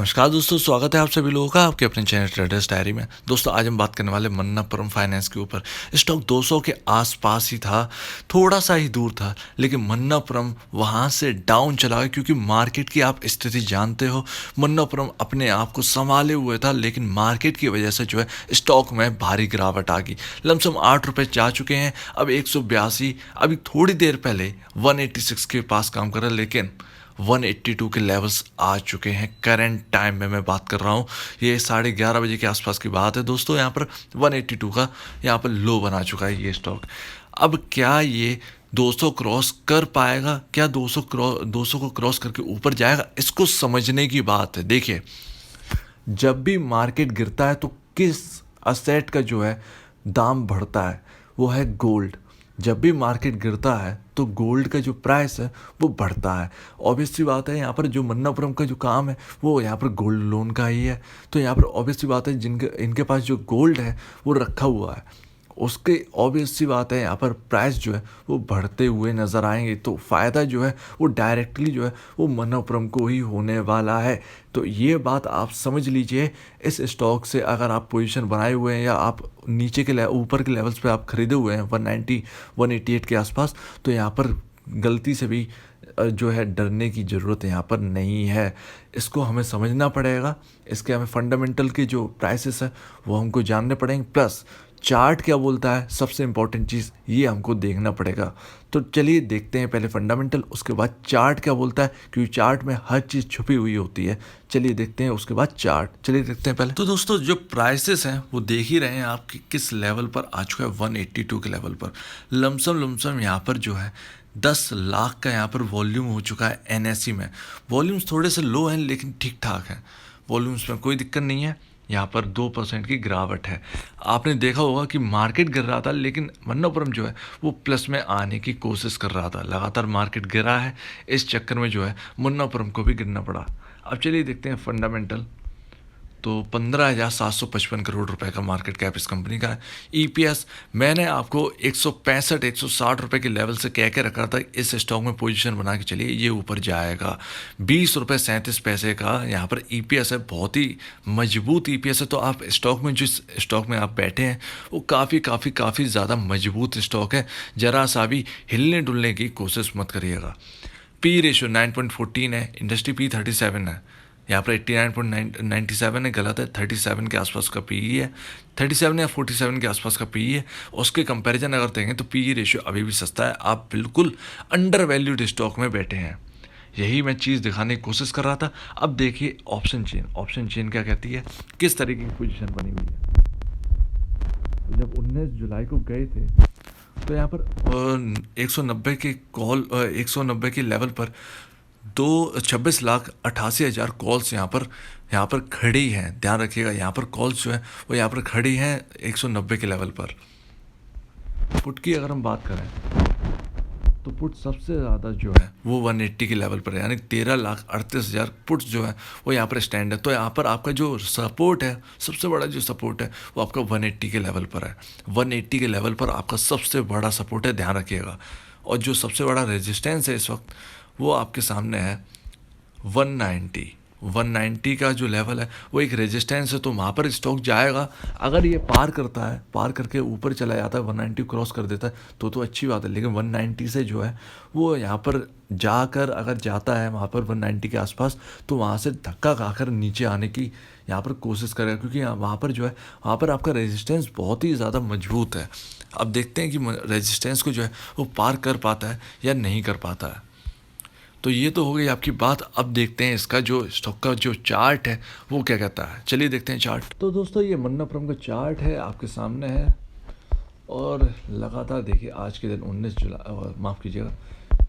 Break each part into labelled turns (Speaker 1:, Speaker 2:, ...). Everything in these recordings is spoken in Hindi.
Speaker 1: नमस्कार दोस्तों, स्वागत है आप सभी लोगों का आपके अपने चैनल ट्रेडर्स डायरी में। दोस्तों आज हम बात करने वाले मन्नप्पुरम फाइनेंस के ऊपर। स्टॉक 200 के आसपास ही था, थोड़ा सा ही दूर था, लेकिन मन्नप्पुरम वहां से डाउन चला गया क्योंकि मार्केट की आप स्थिति जानते हो। मन्नप्पुरम अपने आप को संभाले हुए था, लेकिन मार्केट की वजह से जो है स्टॉक में भारी गिरावट आ गई। लमसम 8 रुपये जा चुके हैं, अब 182। अभी थोड़ी देर पहले 186 के पास काम कर रहा है, लेकिन 182 के लेवल्स आ चुके हैं। करंट टाइम में मैं बात कर रहा हूँ, ये 11:30 बजे के आसपास की बात है दोस्तों। यहाँ पर 182 का यहाँ पर लो बना चुका है ये स्टॉक। अब क्या ये 200 क्रॉस कर पाएगा? क्या 200 को क्रॉस करके ऊपर जाएगा? इसको समझने की बात है। देखिए, जब भी मार्केट गिरता है तो किस असेट का जो है दाम बढ़ता है? वो है गोल्ड। जब भी मार्केट गिरता है तो गोल्ड का जो प्राइस है वो बढ़ता है। ऑब्वियस सी बात है, यहाँ पर जो मन्नप्पुरम का जो काम है वो यहाँ पर गोल्ड लोन का ही है। तो यहाँ पर ऑब्वियस सी बात है, जिनके इनके पास जो गोल्ड है वो रखा हुआ है, उसके ऑब्वियस सी बात है यहाँ पर प्राइस जो है वो बढ़ते हुए नज़र आएंगे। तो फ़ायदा जो है वो डायरेक्टली जो है वो मन्नप्पुरम को ही होने वाला है। तो ये बात आप समझ लीजिए। इस स्टॉक से अगर आप पोजीशन बनाए हुए हैं या आप नीचे के ऊपर के लेवल्स पे आप खरीदे हुए हैं 190 188 के आसपास, तो यहाँ पर गलती से भी जो है डरने की ज़रूरत यहाँ पर नहीं है। इसको हमें समझना पड़ेगा। इसके हमें फंडामेंटल के जो प्राइसेस है वो हमको जानने पड़ेंगे, प्लस चार्ट क्या बोलता है, सबसे इम्पॉर्टेंट चीज़ ये हमको देखना पड़ेगा। तो चलिए देखते हैं पहले फंडामेंटल, उसके बाद चार्ट क्या बोलता है, क्योंकि चार्ट में हर चीज़ छुपी हुई होती है। चलिए देखते हैं, उसके बाद चार्ट। चलिए देखते हैं पहले। तो दोस्तों जो प्राइसेस हैं वो देख ही रहे हैं आप कि किस लेवल पर आ चुका है। 182 के लेवल पर लमसम यहाँ पर जो है 10 लाख का यहाँ पर वॉल्यूम हो चुका है। एनएसई में वॉल्यूम्स थोड़े से लो हैं, लेकिन ठीक ठाक हैं। वॉल्यूम्स में कोई दिक्कत नहीं है। यहाँ पर 2% की गिरावट है। आपने देखा होगा कि मार्केट गिर रहा था, लेकिन मन्नप्पुरम जो है वो प्लस में आने की कोशिश कर रहा था। लगातार मार्केट गिरा है, इस चक्कर में जो है मन्नप्पुरम को भी गिरना पड़ा। अब चलिए देखते हैं फंडामेंटल। तो 15,755 करोड़ रुपए का मार्केट कैप इस कंपनी का है। ईपीएस मैंने आपको 165 160 रुपए के लेवल से कह के रखा था, इस स्टॉक में पोजीशन बना के चलिए, ये ऊपर जाएगा। 20 रुपये 37 पैसे का यहाँ पर ईपीएस है, बहुत ही मजबूत ईपीएस है। तो आप स्टॉक में, जिस स्टॉक में आप बैठे हैं वो काफ़ी ज़्यादा मजबूत स्टॉक है। ज़रा सा भी हिलने डुलने की कोशिश मत करिएगा। पी रेशियो 9.14 है, इंडस्ट्री पी 37 है। यहाँ पर 89.97 है, गलत है। 37 के आसपास का पी है, 37 या 47 के आसपास का पी है। उसके कंपैरिजन अगर देखें तो पी रेशियो अभी भी सस्ता है। आप बिल्कुल अंडर वैल्यूड स्टॉक में बैठे हैं, यही मैं चीज़ दिखाने की कोशिश कर रहा था। अब देखिए ऑप्शन चेन क्या कहती है, किस तरीके की पोजीशन बनी हुई है। तो जब 19 जुलाई को गए थे तो यहाँ पर 190 के कॉल, 190 के लेवल पर 26,88,000 कॉल्स यहाँ पर खड़ी हैं। ध्यान रखिएगा, यहाँ पर कॉल्स जो है वो यहाँ पर खड़ी हैं 190 के लेवल पर। पुट की अगर हम बात करें तो पुट सबसे ज़्यादा जो है वो 180 के लेवल पर है, यानी 13,38,000 पुट्स जो है वो यहाँ पर स्टैंड है। तो यहाँ पर आपका जो सपोर्ट है, सबसे बड़ा जो सपोर्ट है वो आपका 180 के लेवल पर है। 180 के लेवल पर आपका सबसे बड़ा सपोर्ट है, ध्यान रखिएगा। और जो सबसे बड़ा रेजिस्टेंस है इस वक्त वो आपके सामने है 190। 190 का जो लेवल है वो एक रेजिस्टेंस है, तो वहाँ पर स्टॉक जाएगा। अगर ये पार करता है, पार करके ऊपर चला जाता है, 190 क्रॉस कर देता है तो अच्छी बात है। लेकिन 190 से जो है वो यहाँ पर जाकर अगर जाता है वहाँ पर 190 के आसपास, तो वहाँ से धक्का खाकर नीचे आने की यहाँ पर कोशिश करेगा, क्योंकि वहाँ पर जो है वहाँ पर आपका रेजिस्टेंस बहुत ही ज़्यादा मजबूत है। अब देखते हैं कि रेजिस्टेंस को जो है वो पार कर पाता है या नहीं कर पाता है। तो ये तो हो गई आपकी बात। अब देखते हैं इसका जो स्टॉक का जो चार्ट है वो क्या कहता है। चलिए देखते हैं चार्ट। तो दोस्तों ये मन्नप्पुरम का चार्ट है, आपके सामने है। और लगातार देखिए, आज के दिन 19 जुलाई, माफ़ कीजिएगा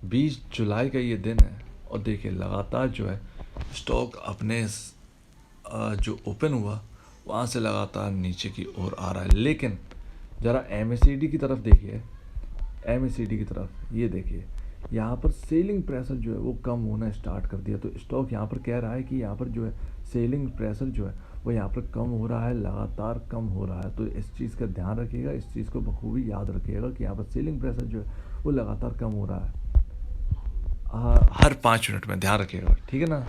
Speaker 1: 20 जुलाई का ये दिन है। और देखिए लगातार जो है स्टॉक अपने जो ओपन हुआ वहाँ से लगातार नीचे की ओर आ रहा है। लेकिन ज़रा एमएसीडी की तरफ देखिए, एमएसीडी की तरफ ये देखिए, यहाँ पर सेलिंग प्रेशर जो है वो कम होना स्टार्ट कर दिया। तो स्टॉक यहाँ पर कह रहा है कि यहाँ पर जो है सेलिंग प्रेशर जो है वो यहाँ पर कम हो रहा है, लगातार कम हो रहा है। तो इस चीज़ का ध्यान रखिएगा, इस चीज़ को बखूबी याद रखिएगा कि यहाँ पर सेलिंग प्रेशर जो है वो लगातार कम हो रहा है हर 5 मिनट में, ध्यान रखिएगा, ठीक है ना।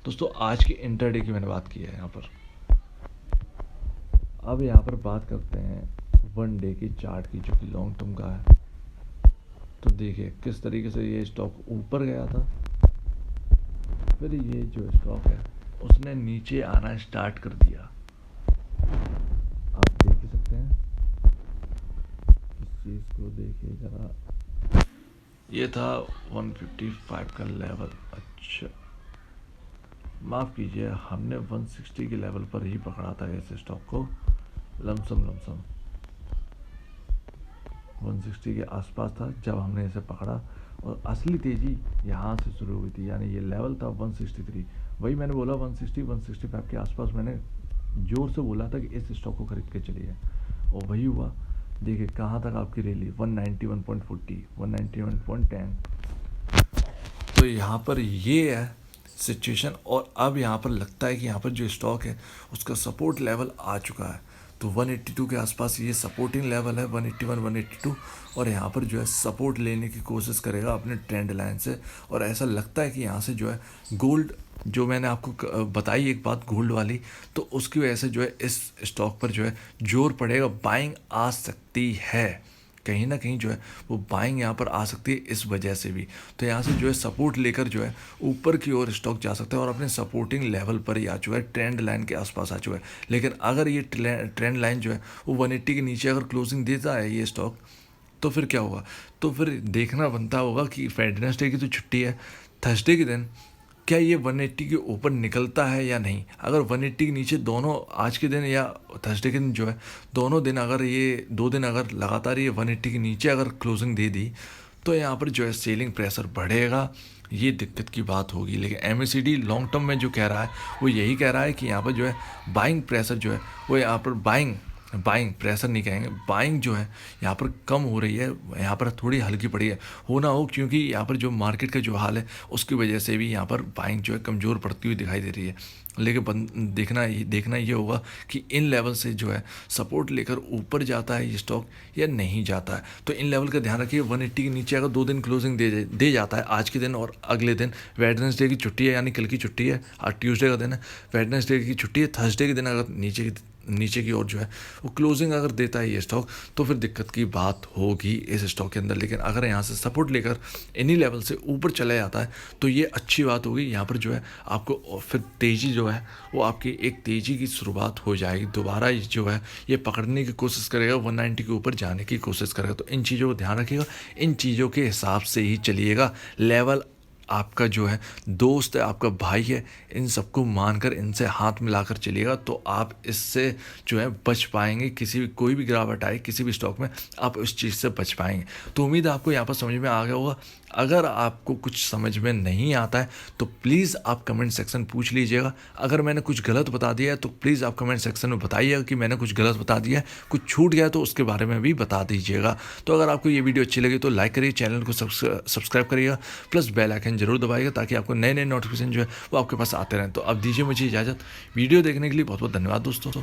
Speaker 1: दोस्तों आज की इंटरडे की मैंने बात की है यहाँ पर। अब यहाँ पर बात करते हैं वन डे की चार्ट की, जो कि लॉन्ग टर्म का है। तो देखिए किस तरीके से ये स्टॉक ऊपर गया था, फिर ये जो स्टॉक है उसने नीचे आना स्टार्ट कर दिया। आप देख ही सकते हैं, इस चीज़ को देखिए ज़रा। ये था 155 का लेवल। अच्छा माफ़ कीजिए, हमने 160 के लेवल पर ही पकड़ा था इस स्टॉक को। लमसम 160 के आसपास था जब हमने इसे पकड़ा, और असली तेज़ी यहाँ से शुरू हुई थी। यानी ये लेवल था 163। वही मैंने बोला 160 165 के आसपास मैंने जोर से बोला था कि इस स्टॉक को खरीद के चलिए, और वही हुआ। देखिए कहाँ तक आपकी रैली, 191.40 191.10। तो यहाँ पर ये है सिचुएशन। और अब यहाँ पर लगता है कि यहाँ पर जो स्टॉक है उसका सपोर्ट लेवल आ चुका है। तो 182 के आसपास ये सपोर्टिंग लेवल है, 181 182। और यहाँ पर जो है सपोर्ट लेने की कोशिश करेगा अपने ट्रेंड लाइन से। और ऐसा लगता है कि यहाँ से जो है गोल्ड, जो मैंने आपको बताई एक बात गोल्ड वाली, तो उसकी वजह से जो है इस स्टॉक पर जो है जोर पड़ेगा, बाइंग आ सकती है। कहीं ना कहीं जो है वो बाइंग यहाँ पर आ सकती है इस वजह से भी। तो यहाँ से जो है सपोर्ट लेकर जो है ऊपर की ओर स्टॉक जा सकता है, और अपने सपोर्टिंग लेवल पर ही आ चुका है, ट्रेंड लाइन के आसपास आ चुका है। लेकिन अगर ये ट्रेंड लाइन जो है वो 180 के नीचे अगर क्लोजिंग देता है ये स्टॉक, तो फिर क्या होगा? तो फिर देखना बनता होगा कि वेडनेसडे की तो छुट्टी है, थर्सडे के दिन क्या ये 180 के ऊपर निकलता है या नहीं। अगर 180 के नीचे दोनों आज के दिन या थर्सडे के दिन जो है दोनों दिन, अगर ये 2 दिन अगर लगातार ये 180 के नीचे अगर क्लोजिंग दे दी, तो यहाँ पर जो है सेलिंग प्रेशर बढ़ेगा, ये दिक्कत की बात होगी। लेकिन एमएसीडी लॉन्ग टर्म में जो कह रहा है वो यही कह रहा है कि यहाँ पर जो है बाइंग प्रेशर जो है वो यहाँ पर बाइंग प्रेशर नहीं कहेंगे, बाइंग जो है यहाँ पर कम हो रही है, यहाँ पर थोड़ी हल्की पड़ी है। होना हो क्योंकि यहाँ पर जो मार्केट का जो हाल है उसकी वजह से भी यहाँ पर बाइंग जो है कमज़ोर पड़ती हुई दिखाई दे रही है। लेकिन देखना ये होगा कि इन लेवल से जो है सपोर्ट लेकर ऊपर जाता है ये स्टॉक या नहीं जाता है। तो इन लेवल का ध्यान रखिए। 180 के नीचे अगर 2 दिन क्लोजिंग दे जाता है आज के दिन और अगले दिन वेडनेसडे की छुट्टी है, यानी कल की छुट्टी है, आज ट्यूसडे का दिन है, वेडनेसडे की छुट्टी है, थर्सडे के दिन अगर नीचे की ओर जो है वो क्लोजिंग अगर देता है ये स्टॉक, तो फिर दिक्कत की बात होगी इस स्टॉक के अंदर। लेकिन अगर यहाँ से सपोर्ट लेकर इन्हीं लेवल से ऊपर चला जाता है तो ये अच्छी बात होगी। यहाँ पर जो है आपको फिर तेज़ी जो है वो आपकी एक तेज़ी की शुरुआत हो जाएगी। दोबारा जो है ये पकड़ने की कोशिश करेगा, 190 के ऊपर जाने की कोशिश करेगा। तो इन चीज़ों को ध्यान रखिएगा, इन चीज़ों के हिसाब से ही चलिएगा। लेवल आपका जो है दोस्त है, आपका भाई है, इन सबको मानकर इनसे हाथ मिलाकर चलिएगा, तो आप इससे जो है बच पाएंगे। कोई भी गिरावट आए किसी भी स्टॉक में, आप उस चीज़ से बच पाएंगे। तो उम्मीद है आपको यहाँ पर समझ में आ गया होगा। अगर आपको कुछ समझ में नहीं आता है तो प्लीज़ आप कमेंट सेक्शन पूछ लीजिएगा। अगर मैंने कुछ गलत बता दिया है तो प्लीज़ आप कमेंट सेक्शन में बताइएगा कि मैंने कुछ गलत बता दिया है, कुछ छूट गया तो उसके बारे में भी बता दीजिएगा। तो अगर आपको ये वीडियो अच्छी लगी तो लाइक करिए, चैनल को सब्सक्राइब करिएगा, प्लस बेल आइकन जरूर दबाइएगा ताकि आपको नए नए नोटिफिकेशन जो है वो आपके पास आते रहें। तो अब दीजिए मुझे इजाज़त। वीडियो देखने के लिए बहुत बहुत धन्यवाद दोस्तों।